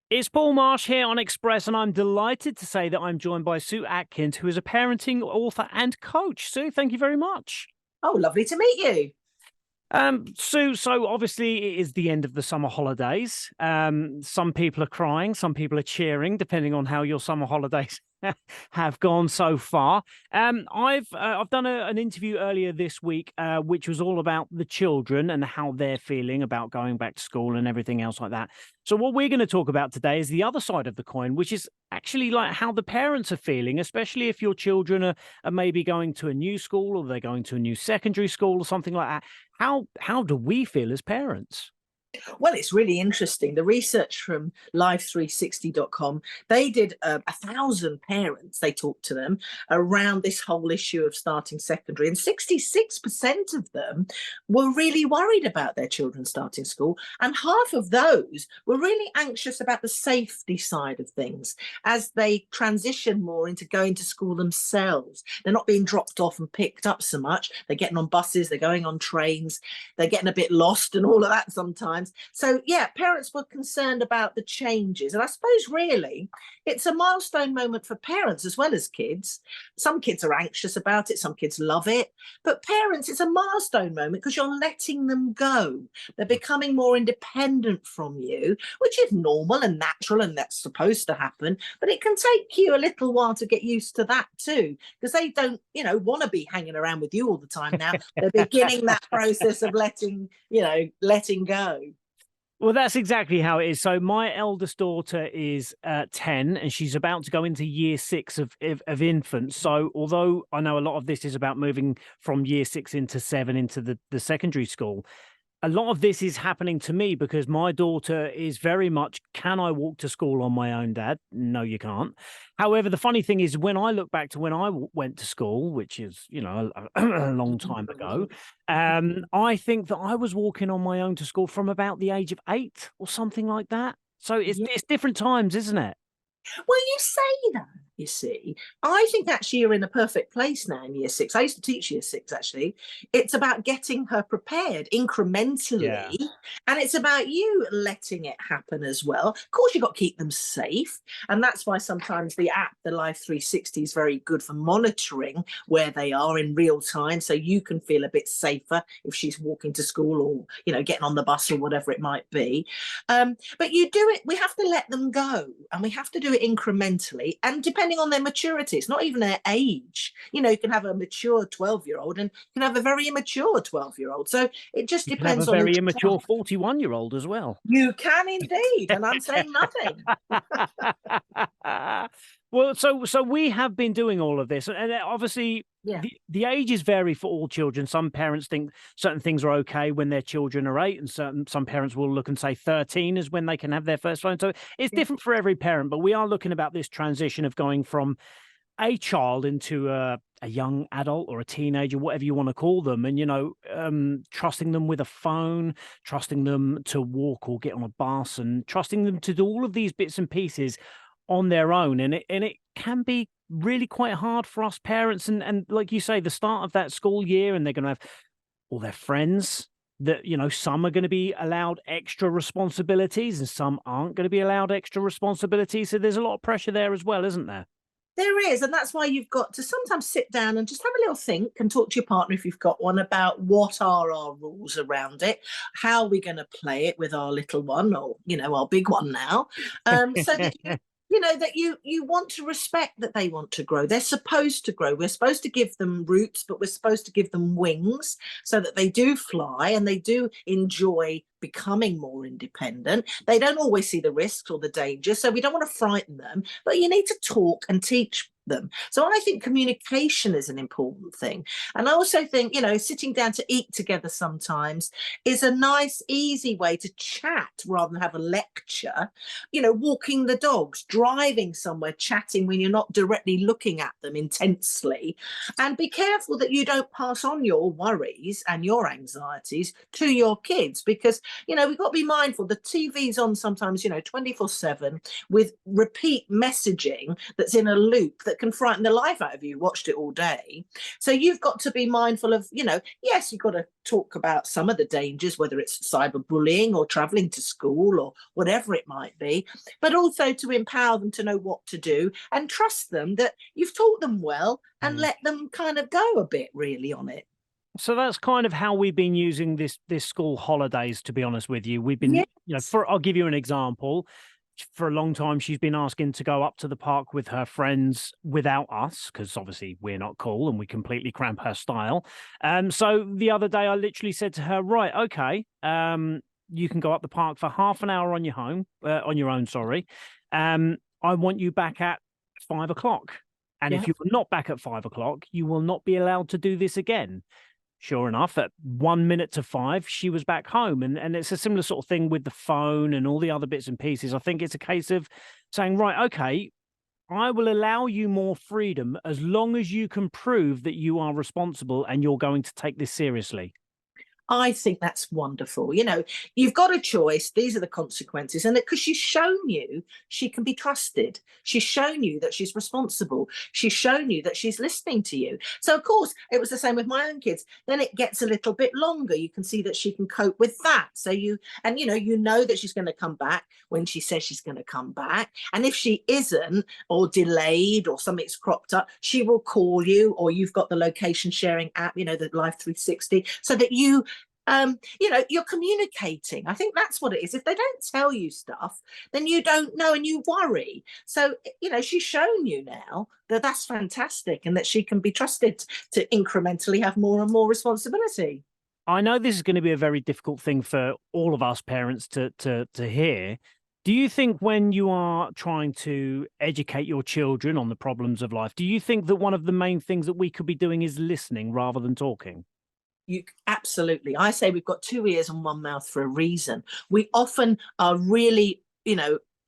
It's Paul Marsh here on Express, and I'm delighted to say that I'm joined by Sue Atkins, who is a parenting author and coach. Sue, thank you very much. Oh, lovely to meet you. Sue, so obviously it is the end of the summer holidays. Some people are crying, some people are cheering, depending on how your summer holidays have gone so far. I've done an interview earlier this week, which was all about the children and how they're feeling about going back to school and everything else like that. So what we're going to talk about today is the other side of the coin, which is actually like how the parents are feeling, especially if your children are maybe going to a new school or they're going to a new secondary school or something like that. How do we feel as parents? Well, it's really interesting. The research from live360.com, they did 1,000 parents, they talked to them around this whole issue of starting secondary, and 66% of them were really worried about their children starting school, and half of those were really anxious about the safety side of things as they transition more into going to school themselves. They're not being dropped off and picked up so much. They're getting on buses, they're going on trains, they're getting a bit lost and all of that sometimes. So, yeah, parents were concerned about the changes. And I suppose really it's a milestone moment for parents as well as kids. Some kids are anxious about it, some kids love it. But parents, it's a milestone moment because you're letting them go. They're becoming more independent from you, which is normal and natural and that's supposed to happen. But it can take you a little while to get used to that too, because they don't, want to be hanging around with you all the time now. They're beginning that process of letting go. Well, that's exactly how it is. So my eldest daughter is 10 and she's about to go into year six of infants. So although I know a lot of this is about moving from year six into seven into the secondary school, a lot of this is happening to me because my daughter is very much, can I walk to school on my own, Dad? No, you can't. However, the funny thing is when I look back to when I went to school, which is, a long time ago, I think that I was walking on my own to school from about the age of 8 or something like that. So it's different times, isn't it? Well, you say that, you see. I think actually you're in a perfect place now in year six. I used to teach year six, actually. It's about getting her prepared Yeah. incrementally, and it's about you letting it happen as well. Of course, you've got to keep them safe. And that's why sometimes the app, the Life 360, is very good for monitoring where they are in real time. So you can feel a bit safer if she's walking to school or, getting on the bus or whatever it might be. But you do it, we have to let them go and we have to do it incrementally and depending on their maturity. It's not even their age. You can have a mature 12-year-old and you can have a very immature 12-year-old. So it just You can have a depends on very each immature child. 41-year-old as well. You can indeed, and I'm saying nothing. Well, so we have been doing all of this, and obviously Yeah. the ages vary for all children. Some parents think certain things are okay when their children are 8, and some parents will look and say 13 is when they can have their first phone. So it's Yeah. different for every parent, but we are looking about this transition of going from a child into a young adult or a teenager, whatever you want to call them, and trusting them with a phone, trusting them to walk or get on a bus, and trusting them to do all of these bits and pieces on their own. And it can be really quite hard for us parents. And like you say, the start of that school year, and they're going to have all their friends. That some are going to be allowed extra responsibilities, and some aren't going to be allowed extra responsibilities. So there's a lot of pressure there as well, isn't there? There is, and that's why you've got to sometimes sit down and just have a little think and talk to your partner if you've got one about what are our rules around it, how are we going to play it with our little one or our big one now, so that you want to respect that they want to grow. They're supposed to grow. We're supposed to give them roots, but we're supposed to give them wings so that they do fly and they do enjoy becoming more independent. They don't always see the risks or the danger, so we don't want to frighten them, but you need to talk and teach them. So I think communication is an important thing. And I also think, sitting down to eat together sometimes is a nice, easy way to chat rather than have a lecture. Walking the dogs, driving somewhere, chatting when you're not directly looking at them intensely. And be careful that you don't pass on your worries and your anxieties to your kids because, we've got to be mindful. The TV's on sometimes, 24/7 with repeat messaging that's in a loop that that can frighten the life out of you, watched it all day. So you've got to be mindful of, yes, you've got to talk about some of the dangers, whether it's cyberbullying or traveling to school or whatever it might be, but also to empower them to know what to do and trust them that you've taught them well, and let them kind of go a bit really on it. So that's kind of how we've been using this school holidays, to be honest with you. We've been, Yes. I'll give you an example. For a long time, she's been asking to go up to the park with her friends without us, because obviously we're not cool and we completely cramp her style. So the other day I literally said to her, right, okay, you can go up the park for half an hour on your own, sorry. I want you back at 5 o'clock. And Yeah. if you're not back at 5 o'clock, you will not be allowed to do this again. Sure enough, at 1 minute to 5, she was back home. And it's a similar sort of thing with the phone and all the other bits and pieces. I think it's a case of saying, right, okay, I will allow you more freedom as long as you can prove that you are responsible and you're going to take this seriously. I think that's wonderful. You've got a choice. These are the consequences. And because she's shown you she can be trusted, she's shown you that she's responsible, she's shown you that she's listening to you. So, of course, it was the same with my own kids. Then it gets a little bit longer. You can see that she can cope with that. So, you know that she's going to come back when she says she's going to come back. And if she isn't, or delayed, or something's cropped up, she will call you, or you've got the location sharing app, the Life 360, so that you're communicating. I think that's what it is. If they don't tell you stuff, then you don't know and you worry. So, she's shown you now that that's fantastic and that she can be trusted to incrementally have more and more responsibility. I know this is going to be a very difficult thing for all of us parents to hear. Do you think when you are trying to educate your children on the problems of life, do you think that one of the main things that we could be doing is listening rather than talking? You absolutely. I say we've got two ears and one mouth for a reason. We often are really,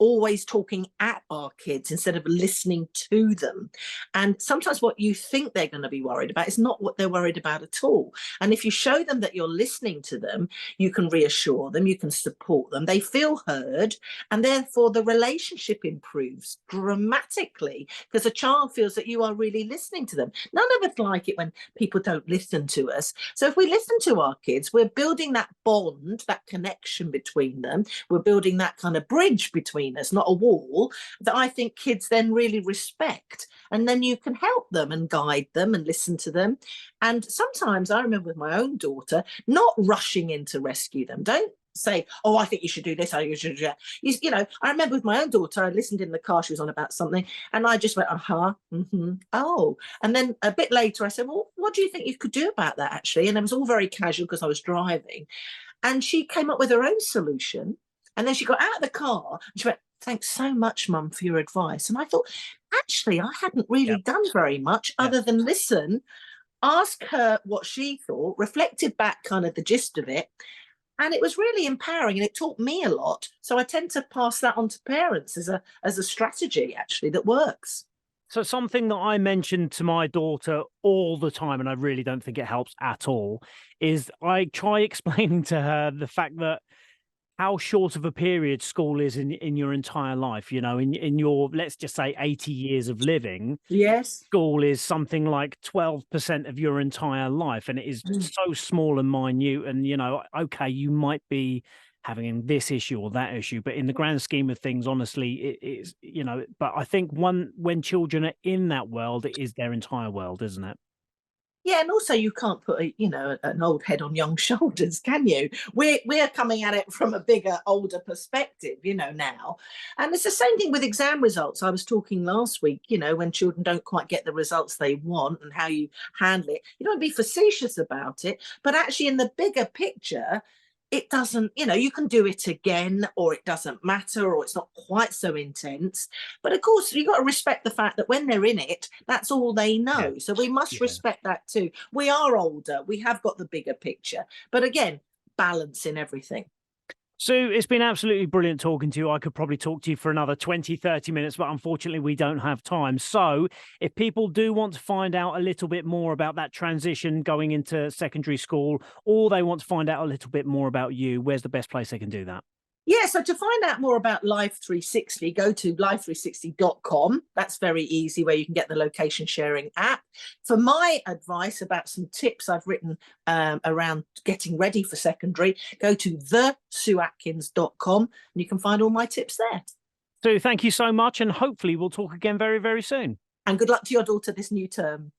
always talking at our kids instead of listening to them. And sometimes what you think they're going to be worried about is not what they're worried about at all. And if you show them that you're listening to them, you can reassure them, you can support them, they feel heard, and therefore the relationship improves dramatically because a child feels that you are really listening to them. None of us like it when people don't listen to us. So if we listen to our kids, we're building that bond, that connection between them. We're building that kind of bridge between us, not a wall, that I think kids then really respect. And then you can help them and guide them and listen to them. And sometimes I remember with my own daughter, not rushing in to rescue them. Don't say, oh, I think you should do this, I think you should do that. I remember with my own daughter, I listened in the car, she was on about something, and I just went, oh. And then a bit later I said, well, what do you think you could do about that actually? And it was all very casual because I was driving. And she came up with her own solution. And then she got out of the car and she went, thanks so much, Mum, for your advice. And I thought, actually, I hadn't really Yep. done very much other than listen, ask her what she thought, reflected back kind of the gist of it. And it was really empowering and it taught me a lot. So I tend to pass that on to parents as a strategy, actually, that works. So something that I mention to my daughter all the time, and I really don't think it helps at all, is I try explaining to her the fact that how short of a period school is in your entire life. In your, let's just say, 80 years of living, Yes. school is something like 12% of your entire life, and it is so small and minute. And okay, you might be having this issue or that issue, but in the grand scheme of things, honestly, it is, but I think when children are in that world, it is their entire world, isn't it? Yeah, and also you can't put an old head on young shoulders, can you? We're coming at it from a bigger, older perspective, now. And it's the same thing with exam results. I was talking last week, when children don't quite get the results they want and how you handle it. You don't be facetious about it, but actually in the bigger picture, it doesn't, you can do it again, or it doesn't matter, or it's not quite so intense. But of course, you've got to respect the fact that when they're in it, that's all they Yeah. know. So we must Yeah. respect that too. We are older, we have got the bigger picture. But again, balance in everything. Sue, it's been absolutely brilliant talking to you. I could probably talk to you for another 20, 30 minutes, but unfortunately we don't have time. So if people do want to find out a little bit more about that transition going into secondary school, or they want to find out a little bit more about you, where's the best place they can do that? Yeah, so to find out more about Live 360, go to live360.com. That's very easy, where you can get the location sharing app. For my advice about some tips I've written around getting ready for secondary, go to thesueatkins.com and you can find all my tips there. Sue, thank you so much, and hopefully we'll talk again very, very soon. And good luck to your daughter this new term.